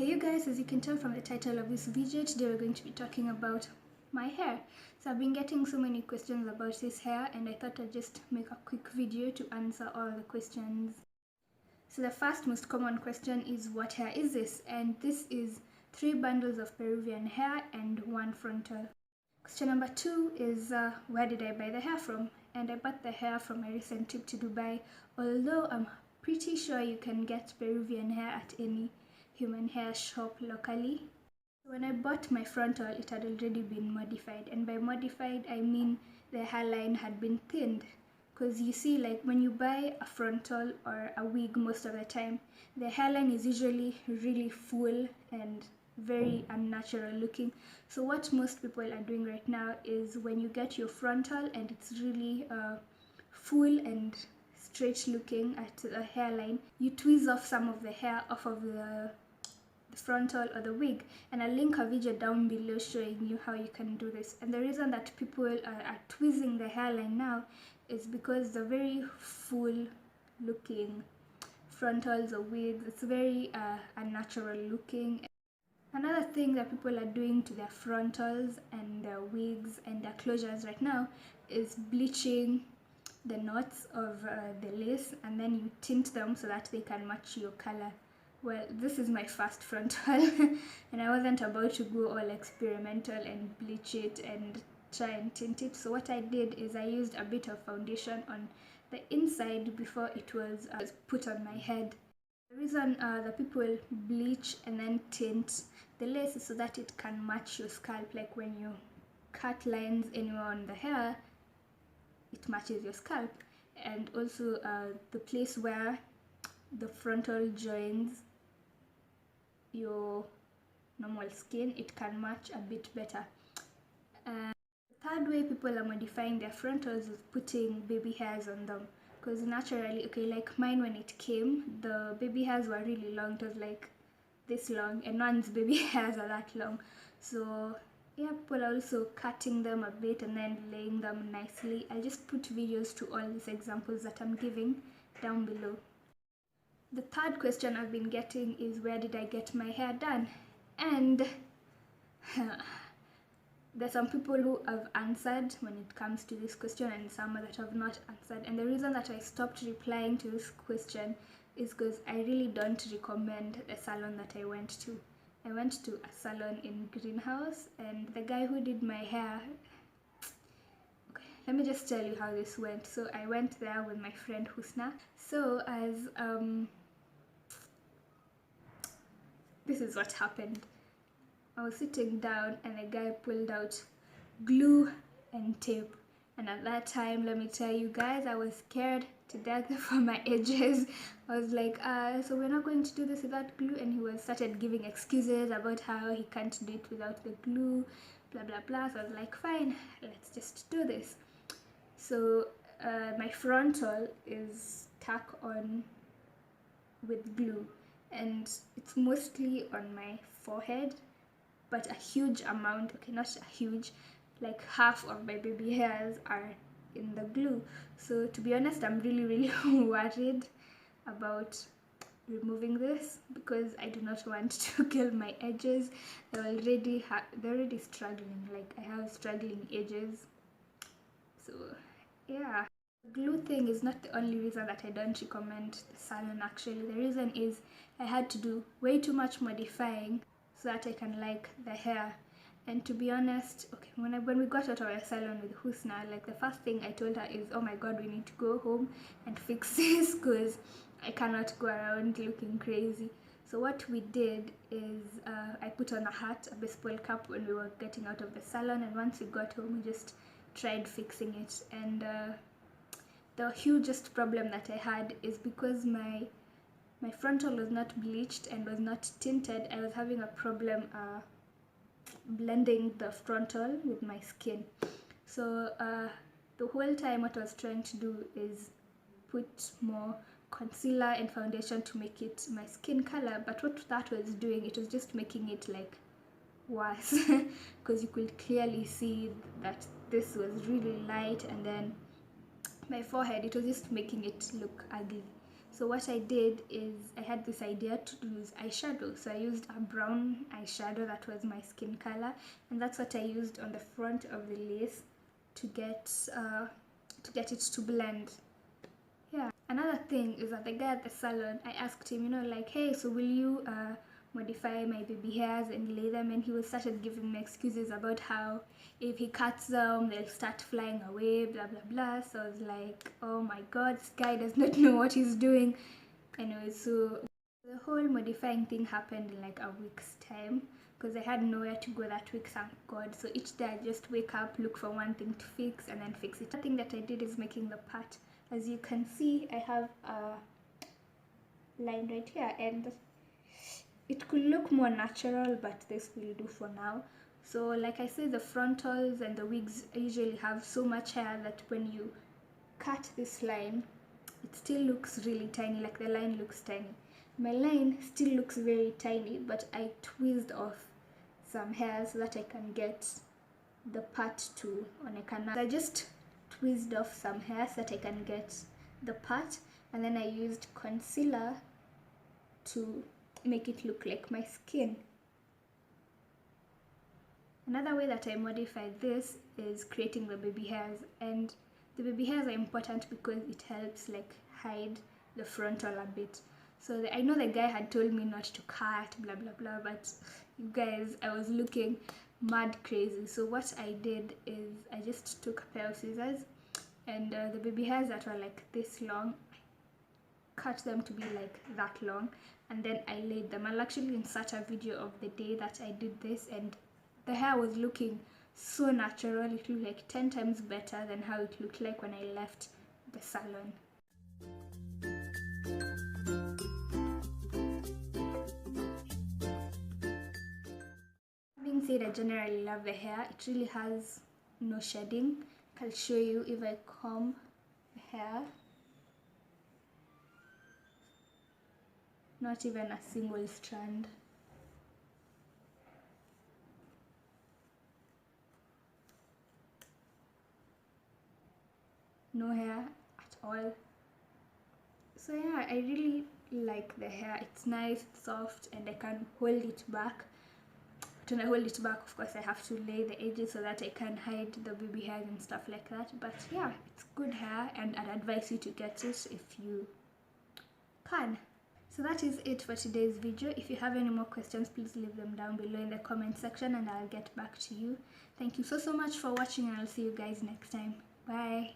Hey you guys, as you can tell from the title of this video, today we're going to be talking about my hair. So I've been getting so many questions about this hair and I thought I'd just make a quick video to answer all the questions. So the first most common question is, what hair is this? And this is 3 bundles of Peruvian hair and 1 frontal. Question number 2 is, where did I buy the hair from? And I bought the hair from my recent trip to Dubai, although I'm pretty sure you can get Peruvian hair at any human hair shop locally. When I bought my frontal, it had already been modified, and by modified I mean the hairline had been thinned, because you see, like when you buy a frontal or a wig, most of the time the hairline is usually really full and very unnatural looking. So what most people are doing right now is, when you get your frontal and it's really full and straight looking at the hairline, you tweeze off some of the hair off of the frontal or the wig, and I'll link a video down below showing you how you can do this. And the reason that people are tweezing the hairline now is because the very full looking frontals or wigs, it's very unnatural looking. Another thing that people are doing to their frontals and their wigs and their closures right now is bleaching the knots of the lace, and then you tint them so that they can match your color. Well, this is my first frontal and I wasn't about to go all experimental and bleach it and try and tint it. So what I did is I used a bit of foundation on the inside before it was put on my head. The reason that people bleach and then tint the lace is so that it can match your scalp. Like when you cut lines anywhere on the hair, it matches your scalp. And also the place where the frontal joins your normal skin, it can match a bit better. The third way people are modifying their frontals is putting baby hairs on them, because naturally, okay, like mine, when it came, the baby hairs were really long. It was like this long, and one's baby hairs are that long. So yeah, people are also cutting them a bit and then laying them nicely. I'll just put videos to all these examples that I'm giving down below. The third question I've been getting is, where did I get my hair done? And there's some people who have answered when it comes to this question and some that have not answered. And the reason that I stopped replying to this question is because I really don't recommend the salon that I went to. I went to a salon in Greenhouse, and the guy who did my hair, okay, let me just tell you how this went. So I went there with my friend Husna. So as this is what happened. I was sitting down and a guy pulled out glue and tape, and at that time, let me tell you guys, I was scared to death for my edges. I was like, so we're not going to do this without glue? And he started giving excuses about how he can't do it without the glue, blah blah blah. So I was like, fine, let's just do this. So my frontal is stuck on with glue, and it's mostly on my forehead, but a huge amount, okay, not a huge, like half of my baby hairs are in the glue. So to be honest, I'm really worried about removing this, because I do not want to kill my edges. They're already struggling. Like, I have struggling edges. So yeah, the glue thing is not the only reason that I don't recommend the salon. Actually, the reason is I had to do way too much modifying so that I can like the hair. And to be honest, okay, when we got out of our salon with Husna, like the first thing I told her is, oh my god, we need to go home and fix this, because I cannot go around looking crazy. So what we did is I put on a hat, a baseball cap, when we were getting out of the salon, and once we got home, we just tried fixing it. And the hugest problem that I had is, because my frontal was not bleached and was not tinted, I was having a problem blending the frontal with my skin. So the whole time what I was trying to do is put more concealer and foundation to make it my skin color, but what that was doing, it was just making it like worse because you could clearly see that this was really light, and then my forehead, it was just making it look ugly. So what I did is I had this idea to use eyeshadow. So I used a brown eyeshadow that was my skin color, and that's what I used on the front of the lace to get it to blend. Yeah. Another thing is that the guy at the salon, I asked him, you know, like, hey, so will you modify my baby hairs and lay them? And he started giving me excuses about how if he cuts them, they'll start flying away, blah blah blah. So I was like, oh my god, this guy does not know what he's doing. Anyway, so the whole modifying thing happened in like a week's time, because I had nowhere to go that week, thank god. So each day I just wake up, look for one thing to fix, and then fix it. The thing that I did is making the part. As you can see, I have a line right here, and it could look more natural, but this will do for now. So like I said, the frontals and the wigs usually have so much hair that when you cut this line, it still looks really tiny, like the line looks tiny. My line still looks very tiny, but I tweezed off some hair so that I can get the part to on a canal. I just tweezed off some hair so that I can get the part, and then I used concealer to make it look like my skin. Another way that I modify this is creating the baby hairs, and the baby hairs are important because it helps like hide the frontal a bit. So I know the guy had told me not to cut, blah blah blah, but you guys, I was looking mad crazy. So what I did is I just took a pair of scissors, and the baby hairs that were like this long, cut them to be like that long, and then I laid them. I'll actually insert a video of the day that I did this, and the hair was looking so natural. It looked like 10 times better than how it looked like when I left the salon. Having said I generally love the hair, it really has no shedding. I'll show you if I comb the hair. Not even a single strand. No hair at all. So yeah, I really like the hair. It's nice, it's soft, and I can hold it back. But when I hold it back, of course I have to lay the edges so that I can hide the baby hairs and stuff like that. But yeah, it's good hair, and I'd advise you to get it if you can. So that is it for today's video. If you have any more questions, please leave them down below in the comment section and I'll get back to you. Thank you so much for watching, and I'll see you guys next time. Bye.